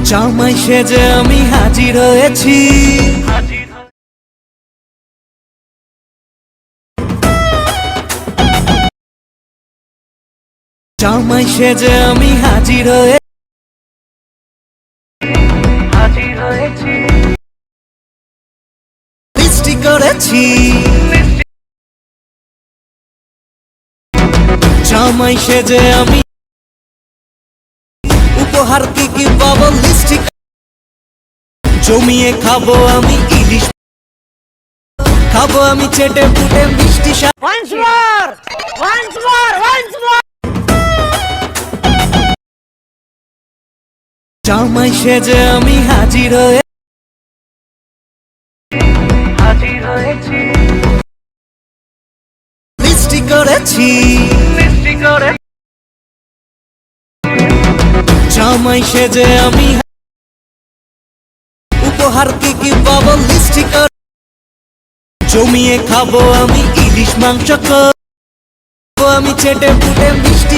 জামাই সেজে আমি হাজির হয়েছি, জামাই সেজে আমি হাজির হয়েছি, লিপস্টিক করেছি, জামাই সেজে আমি উপহার কি কি পাবো লিপস্টিক, জমিয়ে খাবো আমি ইলিশ, খাবো আমি চেটে পুটে মিষ্টি জামাই সেজে আমি হাজির হয়েছি, লিপস্টিক করেছি, জামাই সেজে আমি উপহার কি কি পাবো লিপস্টিক, জমিয়ে খাবো আমি ইলিশ মাংস, খাবো আমি চেটে পুটে মিষ্টি।